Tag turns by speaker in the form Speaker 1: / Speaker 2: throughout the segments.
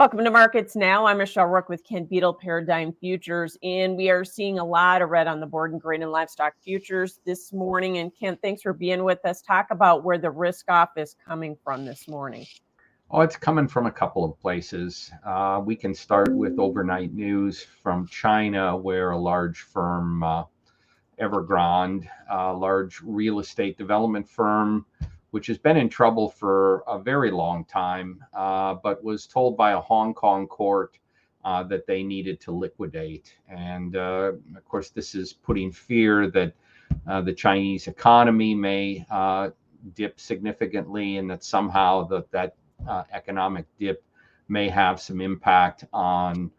Speaker 1: Welcome to Markets Now. I'm Michelle Rook with Ken Beadle, Paradigm Futures, and we are seeing a lot of red on the board in grain and livestock futures this morning. And Ken, thanks for being with us. Talk about where the risk off is coming from this morning.
Speaker 2: Oh, it's coming from a couple of places. We can start with overnight news from China, where a large firm, Evergrande, a large real estate development firm, which has been in trouble for a very long time, but was told by a Hong Kong court that they needed to liquidate. And of course, this is putting fear that the Chinese economy may dip significantly, and that somehow that economic dip may have some impact on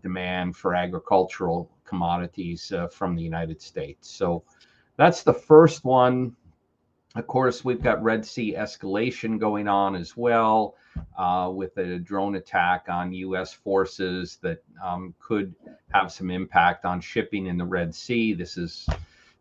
Speaker 2: demand for agricultural commodities from the United States. So that's the first one. Of course, we've got Red Sea escalation going on as well, with a drone attack on U.S. forces that could have some impact on shipping in the Red Sea. This is,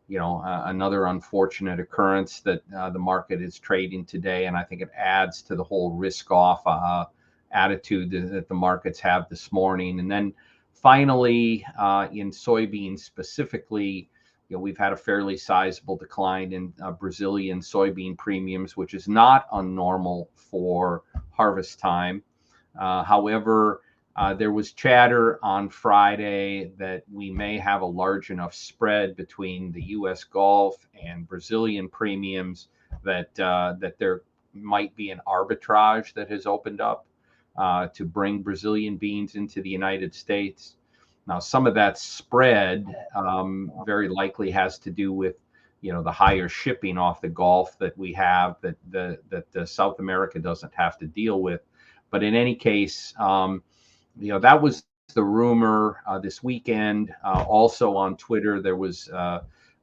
Speaker 2: another unfortunate occurrence that the market is trading today, and I think it adds to the whole risk-off attitude that the markets have this morning. And then finally, in soybeans specifically, we've had a fairly sizable decline in Brazilian soybean premiums, which is not unnormal for harvest time. However, there was chatter on Friday that we may have a large enough spread between the U.S. Gulf and Brazilian premiums that there might be an arbitrage that has opened up to bring Brazilian beans into the United States. Now, some of that spread very likely has to do with, the higher shipping off the Gulf that we have that South America doesn't have to deal with. But in any case, that was the rumor this weekend. Also on Twitter, there was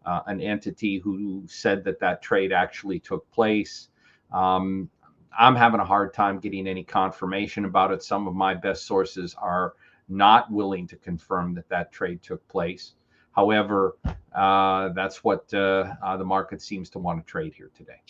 Speaker 2: an entity who said that trade actually took place. I'm having a hard time getting any confirmation about it. Some of my best sources are not willing to confirm that trade took place. However, that's what the market seems to want to trade here today.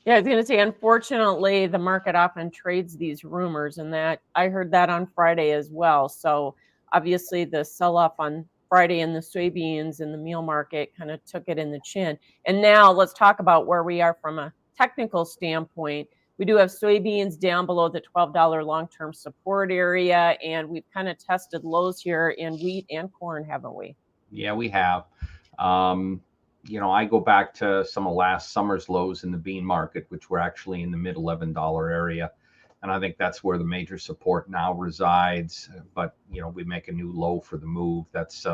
Speaker 1: Yeah, I was going to say, unfortunately, the market often trades these rumors, and that I heard that on Friday as well. So obviously the sell-off on Friday in the soybeans and the meal market kind of took it in the chin. And now let's talk about where we are from a technical standpoint. We do have soybeans down below the $12 long-term support area, and we've kind of tested lows here in wheat and corn, haven't we?
Speaker 2: Yeah, we have. I go back to some of last summer's lows in the bean market, which were actually in the mid $11 area. And I think that's where the major support now resides. But, we make a new low for the move. That's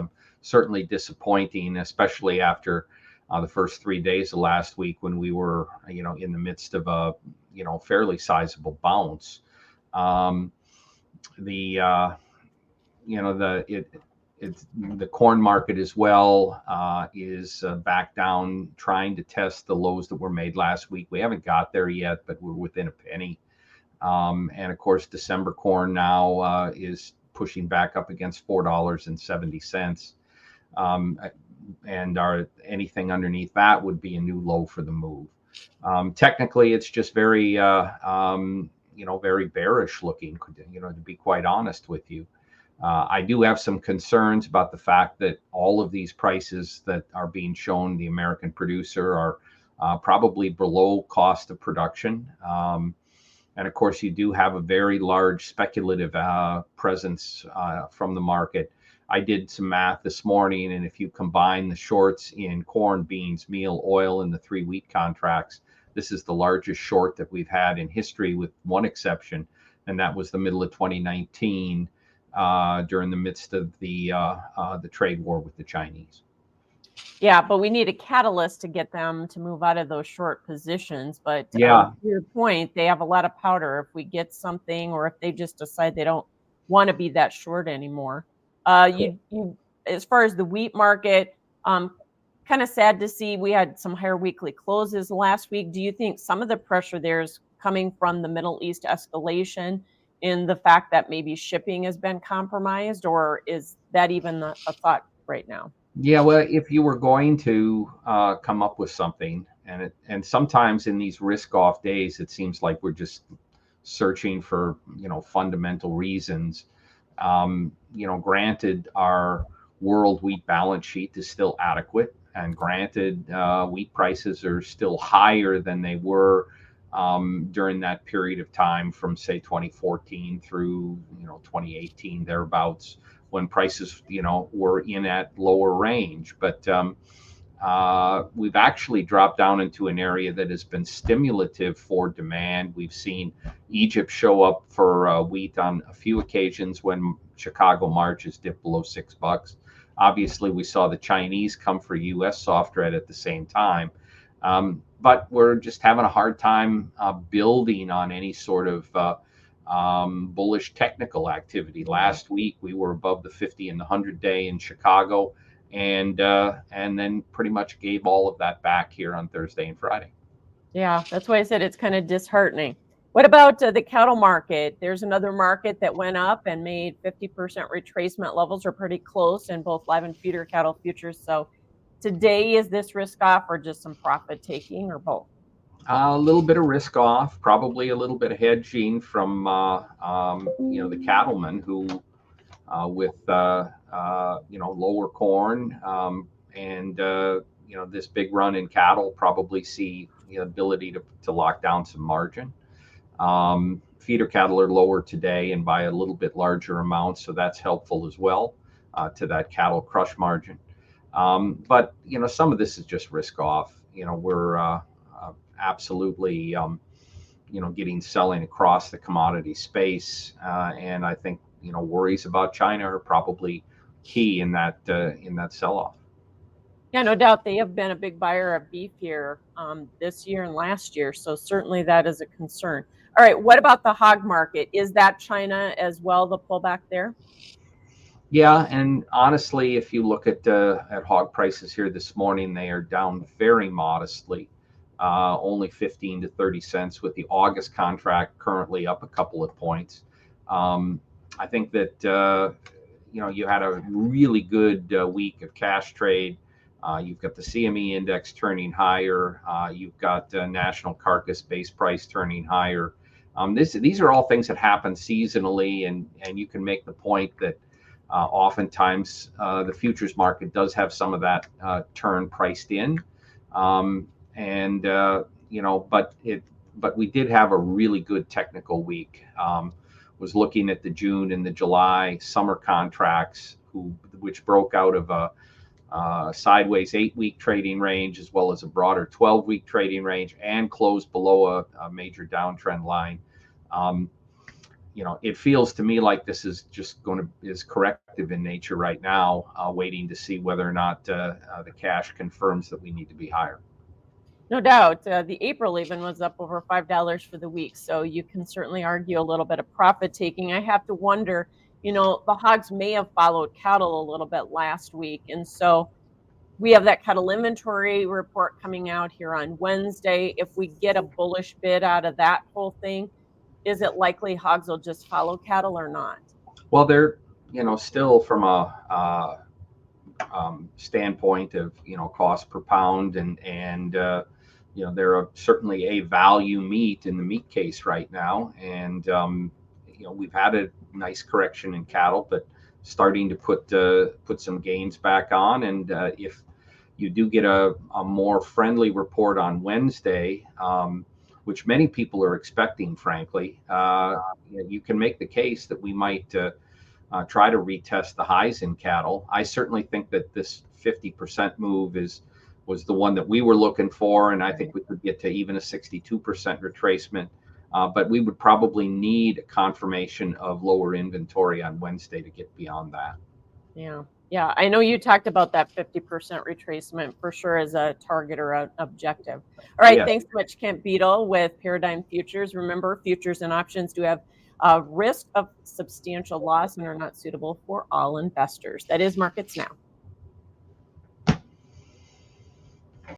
Speaker 2: certainly disappointing, especially after the first 3 days of last week when we were, in the midst of a, fairly sizable bounce. The corn market as well is back down, trying to test the lows that were made last week. We haven't got there yet, but we're within a penny. And of course, December corn now is pushing back up against $4.70. And anything underneath that would be a new low for the move. Technically, it's just very, very bearish looking, to be quite honest with you. I do have some concerns about the fact that all of these prices that are being shown the American producer are probably below cost of production. And of course, you do have a very large speculative presence from the market. I did some math this morning, and if you combine the shorts in corn, beans, meal, oil, and the 3 wheat contracts, this is the largest short that we've had in history, with one exception, and that was the middle of 2019 during the midst of the trade war with the Chinese.
Speaker 1: Yeah, but we need a catalyst to get them to move out of those short positions. But
Speaker 2: yeah,
Speaker 1: to your point, they have a lot of powder. If we get something, or if they just decide they don't want to be that short anymore. You as far as the wheat market, kind of sad to see we had some higher weekly closes last week. Do you think some of the pressure there is coming from the Middle East escalation, in the fact that maybe shipping has been compromised, or is that even a thought right now?
Speaker 2: Yeah, well, if you were going to come up with something, and sometimes in these risk-off days, it seems like we're just searching for, fundamental reasons. Granted, our world wheat balance sheet is still adequate, and granted, wheat prices are still higher than they were during that period of time from, say, 2014 through 2018 thereabouts, when prices were in at lower range. But we've actually dropped down into an area that has been stimulative for demand. We've seen Egypt show up for wheat on a few occasions when Chicago March dipped below $6. Obviously, we saw the Chinese come for U.S. soft red at the same time. But we're just having a hard time building on any sort of bullish technical activity. Last week, we were above the 50 and the 100-day in Chicago, and then pretty much gave all of that back here on Thursday and Friday.
Speaker 1: Yeah, that's why I said it's kind of disheartening. What about the cattle market? There's another market that went up and made 50% retracement levels, are pretty close in both live and feeder cattle futures. So today, is this risk off or just some profit taking, or both?
Speaker 2: A little bit of risk off, probably a little bit of hedging from the cattlemen who, with lower corn and this big run in cattle, probably see the ability to lock down some margin. Feeder cattle are lower today and by a little bit larger amount, so that's helpful as well to that cattle crush margin. But some of this is just risk off. We're absolutely getting selling across the commodity space, and I think worries about China are probably key in that sell-off.
Speaker 1: Yeah, no doubt they have been a big buyer of beef here this year and last year, so certainly that is a concern. All right, what about the hog market? Is that China as well, the pullback there?
Speaker 2: Yeah, and honestly, if you look at hog prices here this morning, they are down very modestly, only 15 to 30 cents, with the August contract currently up a couple of points. I think that you had a really good week of cash trade. You've got the CME index turning higher. You've got national carcass base price turning higher. These are all things that happen seasonally, and you can make the point that oftentimes the futures market does have some of that turn priced in. But we did have a really good technical week. Was looking at the June and the July summer contracts, which broke out of a sideways 8-week trading range as well as a broader 12-week trading range, and closed below a major downtrend line. It feels to me like this is just is corrective in nature right now, waiting to see whether or not the cash confirms that we need to be higher.
Speaker 1: No doubt. The April even was up over $5 for the week. So you can certainly argue a little bit of profit taking. I have to wonder, the hogs may have followed cattle a little bit last week. And so we have that cattle inventory report coming out here on Wednesday. If we get a bullish bid out of that whole thing, is it likely hogs will just follow cattle or not?
Speaker 2: Well, they're, still from a standpoint of, cost per pound and they're certainly a value meat in the meat case right now. And, we've had a nice correction in cattle, but starting to put some gains back on. And if you do get a more friendly report on Wednesday, which many people are expecting, frankly, you can make the case that we might try to retest the highs in cattle. I certainly think that this 50% move was the one that we were looking for, and I think we could get to even a 62% retracement. But we would probably need a confirmation of lower inventory on Wednesday to get beyond that.
Speaker 1: Yeah. I know you talked about that 50% retracement for sure as a target or an objective. All right. Yeah. Thanks so much, Kent Beadle with Paradigm Futures. Remember, futures and options do have a risk of substantial loss and are not suitable for all investors. That is Markets Now.